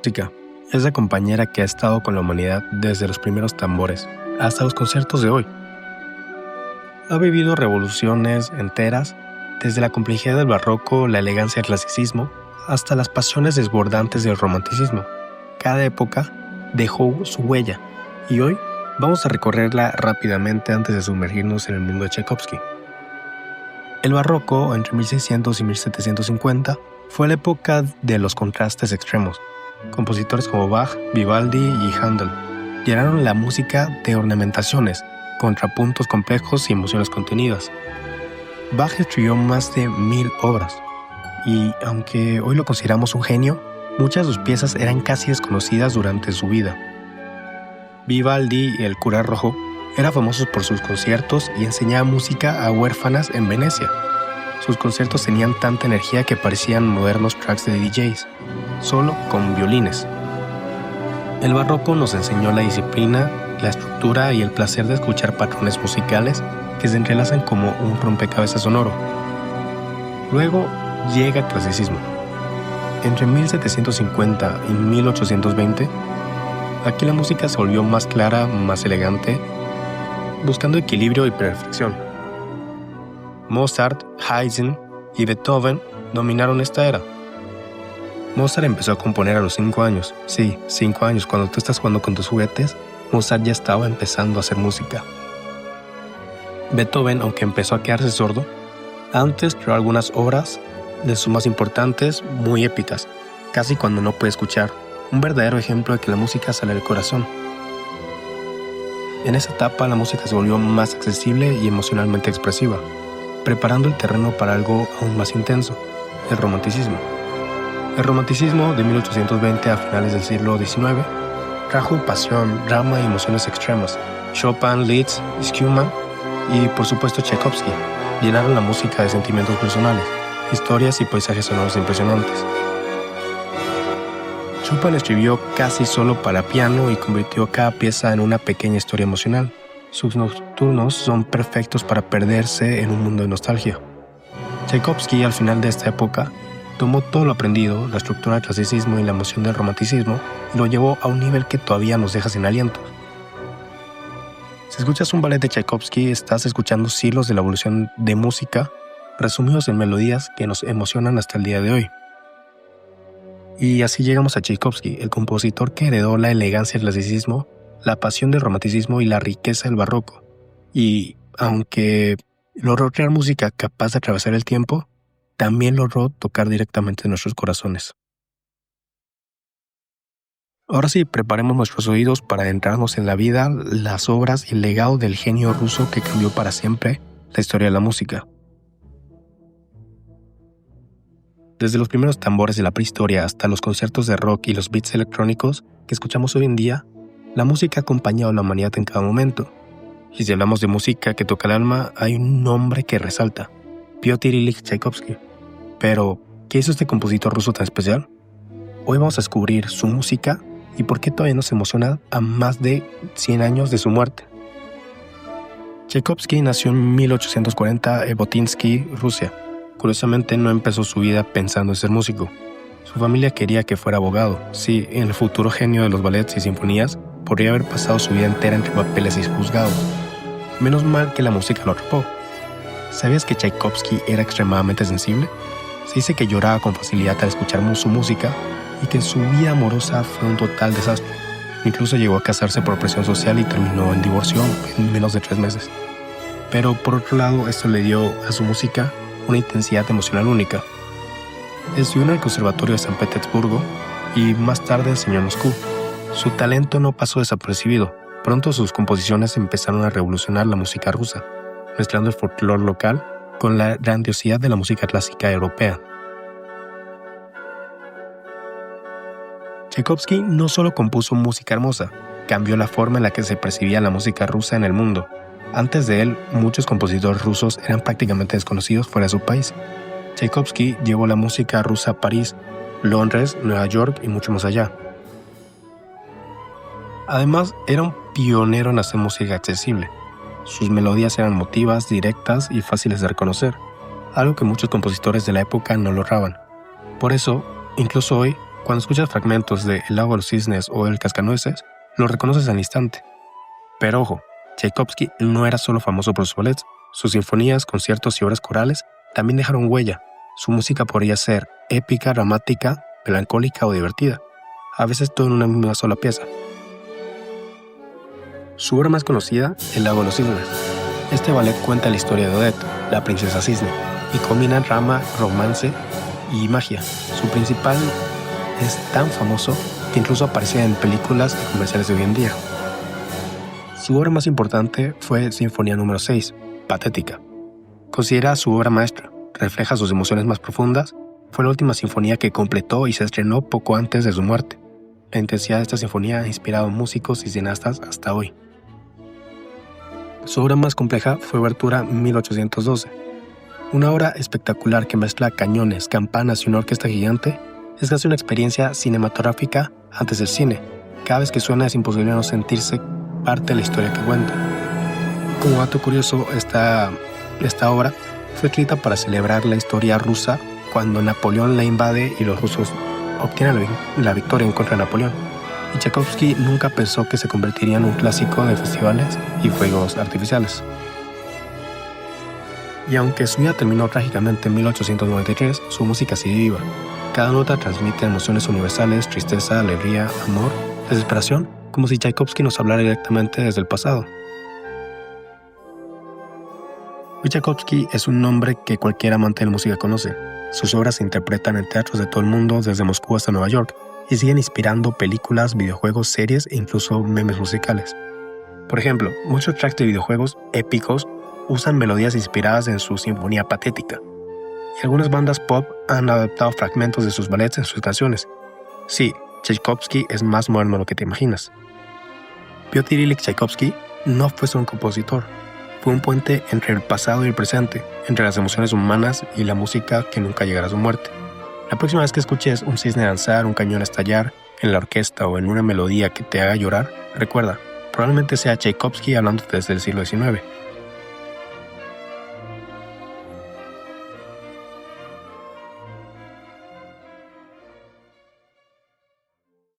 música es la compañera que ha estado con la humanidad desde los primeros tambores hasta los conciertos de hoy. Ha vivido revoluciones enteras, desde la complejidad del barroco, la elegancia del clasicismo, hasta las pasiones desbordantes del romanticismo. Cada época dejó su huella, y hoy vamos a recorrerla rápidamente antes de sumergirnos en el mundo de Tchaikovsky. El barroco, entre 1600 y 1750, fue la época de los contrastes extremos. Compositores como Bach, Vivaldi y Händel llenaron la música de ornamentaciones, contrapuntos complejos y emociones contenidas. Bach escribió más de 1000 obras, y aunque hoy lo consideramos un genio, muchas de sus piezas eran casi desconocidas durante su vida. Vivaldi, el cura rojo, era famoso por sus conciertos y enseñaba música a huérfanas en Venecia. Sus conciertos tenían tanta energía que parecían modernos tracks de DJs, solo con violines. El barroco nos enseñó la disciplina, la estructura y el placer de escuchar patrones musicales que se entrelazan como un rompecabezas sonoro. Luego llega el clasicismo. Entre 1750 y 1820, aquí la música se volvió más clara, más elegante, buscando equilibrio y perfección. Mozart, Haydn y Beethoven dominaron esta era. Mozart empezó a componer a los 5 años. Sí, 5 años. Cuando tú estás jugando con tus juguetes, Mozart ya estaba empezando a hacer música. Beethoven, aunque empezó a quedarse sordo, antes creó algunas obras de sus más importantes, muy épicas, casi cuando no puede escuchar. Un verdadero ejemplo de que la música sale del corazón. En esa etapa la música se volvió más accesible y emocionalmente expresiva, preparando el terreno para algo aún más intenso, el romanticismo. El romanticismo de 1820 a finales del siglo XIX trajo pasión, drama y emociones extremas. Chopin, Liszt, Schumann y por supuesto Tchaikovsky llenaron la música de sentimientos personales, historias y paisajes sonoros impresionantes. Chopin escribió casi solo para piano y convirtió cada pieza en una pequeña historia emocional. Sus nocturnos son perfectos para perderse en un mundo de nostalgia. Tchaikovsky, al final de esta época, tomó todo lo aprendido, la estructura del clasicismo y la emoción del romanticismo, y lo llevó a un nivel que todavía nos deja sin aliento. Si escuchas un ballet de Tchaikovsky, estás escuchando siglos de la evolución de música, resumidos en melodías que nos emocionan hasta el día de hoy. Y así llegamos a Tchaikovsky, el compositor que heredó la elegancia del clasicismo, la pasión del romanticismo y la riqueza del barroco. Y aunque logró crear música capaz de atravesar el tiempo, también logró tocar directamente nuestros corazones. Ahora sí, preparemos nuestros oídos para adentrarnos en la vida, las obras y el legado del genio ruso que cambió para siempre la historia de la música. Desde los primeros tambores de la prehistoria hasta los conciertos de rock y los beats electrónicos que escuchamos hoy en día, la música ha acompañado a la humanidad en cada momento. Y si hablamos de música que toca el alma, hay un nombre que resalta: Piotr Ilich Tchaikovsky. Pero, ¿qué hizo este compositor ruso tan especial? Hoy vamos a descubrir su música y por qué todavía nos emociona a más de 100 años de su muerte. Tchaikovsky nació en 1840 en Botinsky, Rusia. Curiosamente, no empezó su vida pensando en ser músico. Su familia quería que fuera abogado. Sí, el futuro genio de los ballets y sinfonías podría haber pasado su vida entera entre papeles y juzgados. Menos mal que la música lo atrapó. ¿Sabías que Tchaikovsky era extremadamente sensible? Se dice que lloraba con facilidad al escuchar su música y que su vida amorosa fue un total desastre. Incluso llegó a casarse por presión social y terminó en divorcio en menos de 3 meses. Pero por otro lado, esto le dio a su música una intensidad emocional única. Estudió en el Conservatorio de San Petersburgo y más tarde enseñó en Moscú. Su talento no pasó desapercibido. Pronto sus composiciones empezaron a revolucionar la música rusa, mezclando el folclore local con la grandiosidad de la música clásica europea. Tchaikovsky no solo compuso música hermosa, cambió la forma en la que se percibía la música rusa en el mundo. Antes de él, muchos compositores rusos eran prácticamente desconocidos fuera de su país. Tchaikovsky llevó la música rusa a París, Londres, Nueva York y mucho más allá. Además, era un pionero en hacer música accesible. Sus melodías eran emotivas, directas y fáciles de reconocer, algo que muchos compositores de la época no lograban. Por eso, incluso hoy, Cuando escuchas fragmentos de El lago de los cisnes o El cascanueces, lo reconoces al instante. Pero ojo, Tchaikovsky no era solo famoso por sus ballets. Sus sinfonías, conciertos y obras corales también dejaron huella. Su música podría ser épica, dramática, melancólica o divertida, a veces todo en una misma sola pieza. Su obra más conocida, El lago de los cisnes. Este ballet cuenta la historia de Odette, la princesa cisne, y combina drama, romance y magia. Su principal es tan famoso que incluso aparece en películas y comerciales de hoy en día. Su obra más importante fue Sinfonía número 6, Patética. Considerada su obra maestra, refleja sus emociones más profundas, fue la última sinfonía que completó y se estrenó poco antes de su muerte. La intensidad de esta sinfonía ha inspirado a músicos y cineastas hasta hoy. Su obra más compleja fue Obertura 1812. Una obra espectacular que mezcla cañones, campanas y una orquesta gigante, es casi una experiencia cinematográfica antes del cine. Cada vez que suena es imposible no sentirse parte de la historia que cuenta. Como dato curioso, esta obra fue escrita para celebrar la historia rusa cuando Napoleón la invade y los rusos obtienen la victoria en contra de Napoleón. Y Tchaikovsky nunca pensó que se convertiría en un clásico de festivales y fuegos artificiales. Y aunque su vida terminó trágicamente en 1893, su música sigue viva. Cada nota transmite emociones universales, tristeza, alegría, amor, desesperación, como si Tchaikovsky nos hablara directamente desde el pasado. Tchaikovsky es un nombre que cualquier amante de la música conoce. Sus obras se interpretan en teatros de todo el mundo, desde Moscú hasta Nueva York, y siguen inspirando películas, videojuegos, series e incluso memes musicales. Por ejemplo, muchos tracks de videojuegos épicos usan melodías inspiradas en su Sinfonía Patética, y algunas bandas pop han adaptado fragmentos de sus ballets en sus canciones. Sí, Tchaikovsky es más moderno de lo que te imaginas. Piotr Ilich Tchaikovsky no fue solo un compositor, fue un puente entre el pasado y el presente, entre las emociones humanas y la música que nunca llegará a su muerte. La próxima vez que escuches un cisne danzar, un cañón estallar, en la orquesta o en una melodía que te haga llorar, recuerda, probablemente sea Tchaikovsky hablando desde el siglo XIX.